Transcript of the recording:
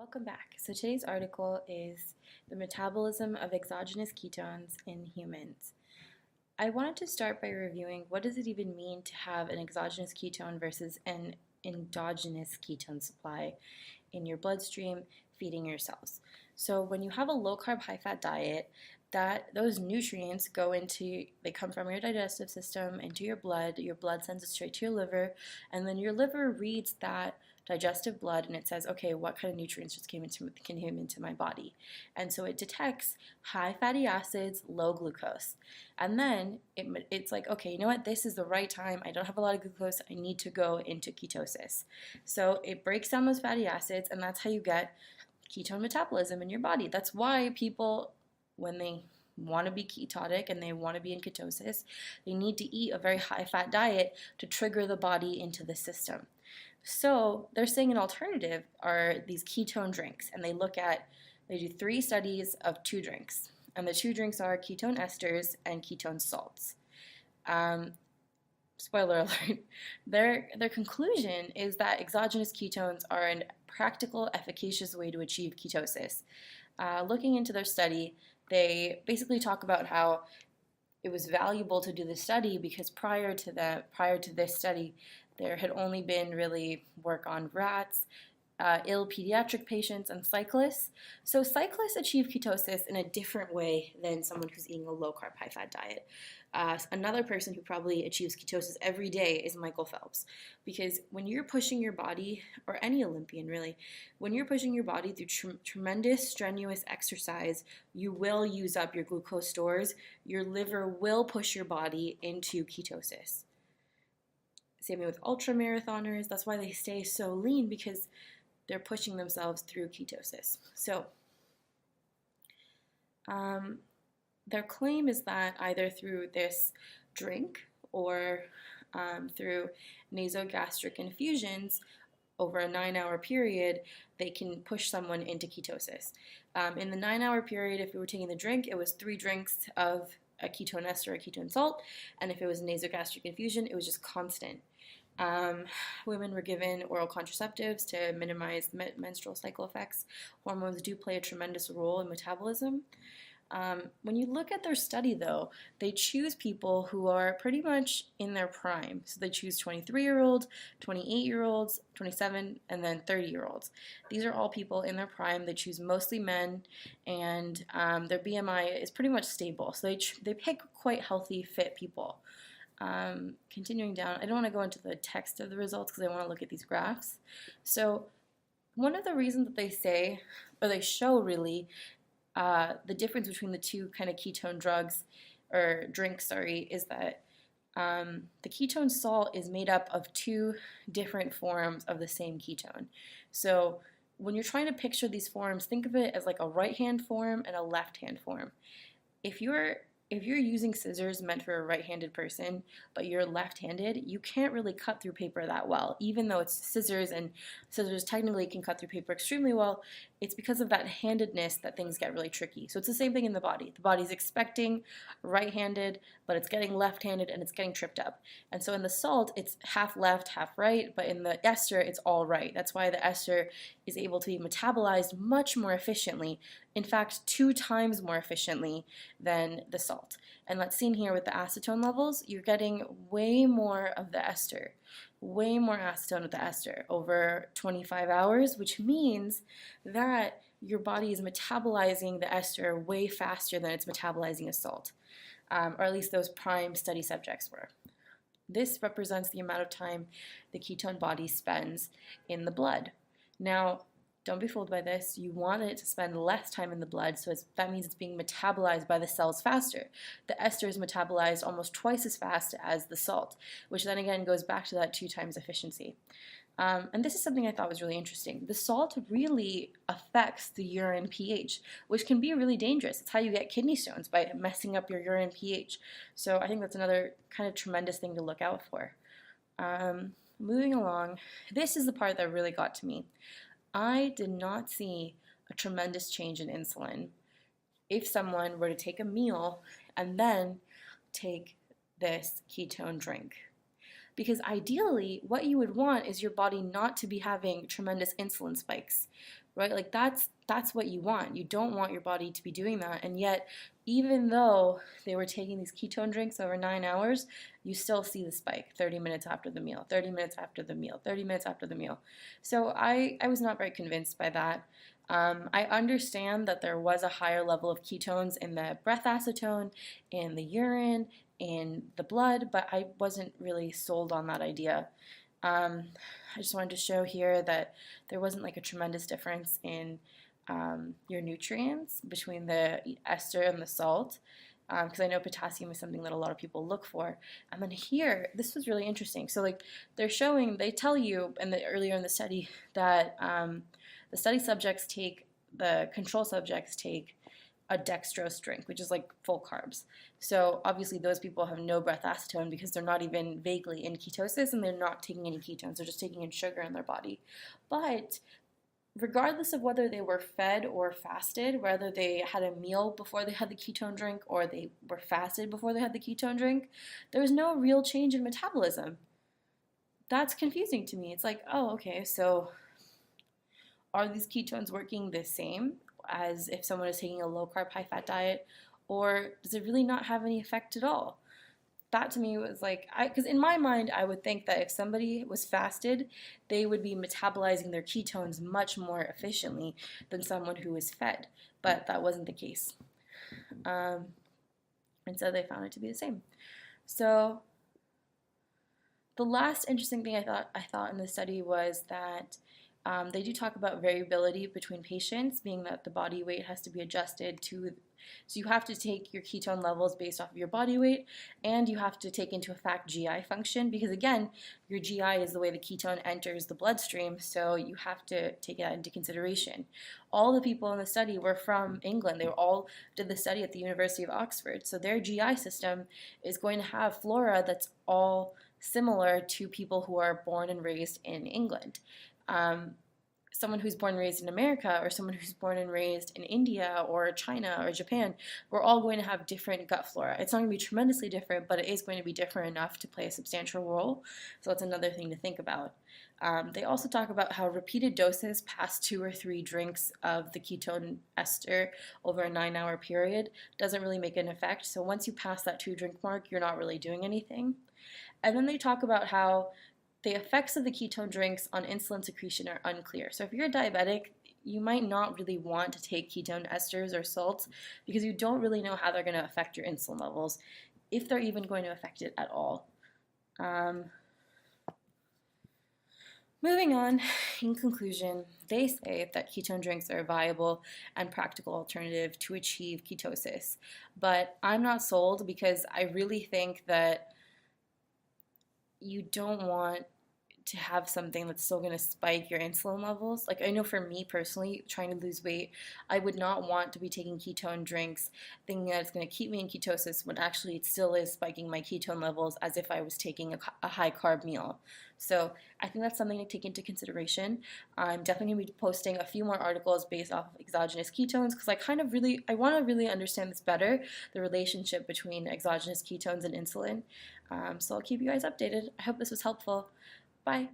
Welcome back. So today's article is the metabolism of exogenous ketones in humans. I wanted to start by reviewing what does it even mean to have an exogenous ketone versus an endogenous ketone supply in your bloodstream feeding your cells. So when you have a low carb, high fat diet, those nutrients they come from your digestive system into your blood sends it straight to your liver, and then your liver reads that digestive blood and it says, okay, what kind of nutrients just came into my body? And so it detects high fatty acids, low glucose. And then it's like, okay, you know what? This is the right time. I don't have a lot of glucose. I need to go into ketosis. So it breaks down those fatty acids, and that's how you get ketone metabolism in your body. That's why people, when they want to be ketotic and they want to be in ketosis, they need to eat a very high fat diet to trigger the body into the system. So they're saying an alternative are these ketone drinks, and they do 3 studies of 2 drinks, and the 2 drinks are ketone esters and ketone salts. Spoiler alert, their conclusion is that exogenous ketones are a practical, efficacious way to achieve ketosis. Looking into their study, they basically talk about how it was valuable to do this study because prior to this study, there had only been really work on rats, ill pediatric patients, and cyclists. So cyclists achieve ketosis in a different way than someone who's eating a low-carb, high-fat diet. Another person who probably achieves ketosis every day is Michael Phelps, because when you're pushing your body, or any Olympian really, when you're pushing your body through tremendous strenuous exercise, you will use up your glucose stores. Your liver will push your body into ketosis. Same with ultra marathoners. That's why they stay so lean, because they're pushing themselves through ketosis. So their claim is that either through this drink or through nasogastric infusions over a 9-hour period, they can push someone into ketosis. In the 9-hour period, if we were taking the drink, it was 3 drinks of a ketone ester or a ketone salt, and if it was nasogastric infusion, it was just constant. Women were given oral contraceptives to minimize menstrual cycle effects. Hormones do play a tremendous role in metabolism. When you look at their study, though, they choose people who are pretty much in their prime. So they choose 23-year-olds, 28-year-olds, 27, and then 30-year-olds. These are all people in their prime. They choose mostly men, and their BMI is pretty much stable. So they pick quite healthy, fit people. Continuing down, I don't want to go into the text of the results because I want to look at these graphs. So one of the reasons that they say, or they show really, the difference between the 2 kind of ketone drinks, is that the ketone salt is made up of 2 different forms of the same ketone. So when you're trying to picture these forms, think of it as like a right-hand form and a left-hand form. If you're using scissors meant for a right-handed person, but you're left-handed, you can't really cut through paper that well. Even though it's scissors, and scissors technically can cut through paper extremely well, it's because of that handedness that things get really tricky. So it's the same thing in the body. The body's expecting right-handed, but it's getting left-handed and it's getting tripped up. And so in the salt, it's half left, half right, but in the ester, it's all right. That's why the ester is able to be metabolized much more efficiently, in fact, 2 times more efficiently than the salt. And let's see here with the acetone levels, you're getting way more of the ester, way more acetone with the ester over 25 hours, which means that your body is metabolizing the ester way faster than it's metabolizing a salt, or at least those prime study subjects were. This represents the amount of time the ketone body spends in the blood. Now, don't be fooled by this. You want it to spend less time in the blood, so that means it's being metabolized by the cells faster. The ester is metabolized almost twice as fast as the salt, which then again goes back to that 2 times efficiency. And this is something I thought was really interesting. The salt really affects the urine pH, which can be really dangerous. It's how you get kidney stones, by messing up your urine pH. So I think that's another kind of tremendous thing to look out for. Moving along, this is the part that really got to me. I did not see a tremendous change in insulin if someone were to take a meal and then take this ketone drink. Because ideally, what you would want is your body not to be having tremendous insulin spikes. right? Like that's what you want. You don't want your body to be doing that. And yet, even though they were taking these ketone drinks over 9 hours, you still see the spike 30 minutes after the meal, 30 minutes after the meal, 30 minutes after the meal. So I was not very convinced by that. I understand that there was a higher level of ketones in the breath acetone, in the urine, in the blood, but I wasn't really sold on that idea. Um, I just wanted to show here that there wasn't like a tremendous difference in your nutrients between the ester and the salt, because I know potassium is something that a lot of people look for. And then here, this was really interesting. So like they tell you earlier in the study that the control subjects take a dextrose drink, which is like full carbs. So obviously those people have no breath acetone because they're not even vaguely in ketosis and they're not taking any ketones. They're just taking in sugar in their body. But regardless of whether they were fed or fasted, whether they had a meal before they had the ketone drink or they were fasted before they had the ketone drink, there was no real change in metabolism. That's confusing to me. It's like, oh, okay, so are these ketones working the same as if someone is taking a low carb, high fat diet, or does it really not have any effect at all? That to me was like, because in my mind, I would think that if somebody was fasted, they would be metabolizing their ketones much more efficiently than someone who was fed, but that wasn't the case. And so they found it to be the same. So the last interesting thing I thought in the study was that they do talk about variability between patients, being that the body weight has to be adjusted to, so you have to take your ketone levels based off of your body weight, and you have to take into effect GI function, because again, your GI is the way the ketone enters the bloodstream, so you have to take that into consideration. All the people in the study were from England. They all did the study at the University of Oxford, so their GI system is going to have flora that's all similar to people who are born and raised in England. Someone who's born and raised in America or someone who's born and raised in India or China or Japan, we're all going to have different gut flora. It's not going to be tremendously different, but it is going to be different enough to play a substantial role. So that's another thing to think about. They also talk about how repeated doses past 2 or 3 drinks of the ketone ester over a 9-hour period doesn't really make an effect. So once you pass that 2-drink mark, you're not really doing anything. And then they talk about how the effects of the ketone drinks on insulin secretion are unclear. So if you're a diabetic, you might not really want to take ketone esters or salts because you don't really know how they're going to affect your insulin levels, if they're even going to affect it at all. Moving on, in conclusion, they say that ketone drinks are a viable and practical alternative to achieve ketosis. But I'm not sold because I really think that you don't want to have something that's still going to spike your insulin levels. Like I know for me personally, trying to lose weight, I would not want to be taking ketone drinks thinking that it's going to keep me in ketosis when actually it still is spiking my ketone levels as if I was taking a high carb meal. So I think that's something to take into consideration. I'm definitely going to be posting a few more articles based off of exogenous ketones because I want to really understand this better, the relationship between exogenous ketones and insulin. So I'll keep you guys updated. I hope this was helpful. Bye.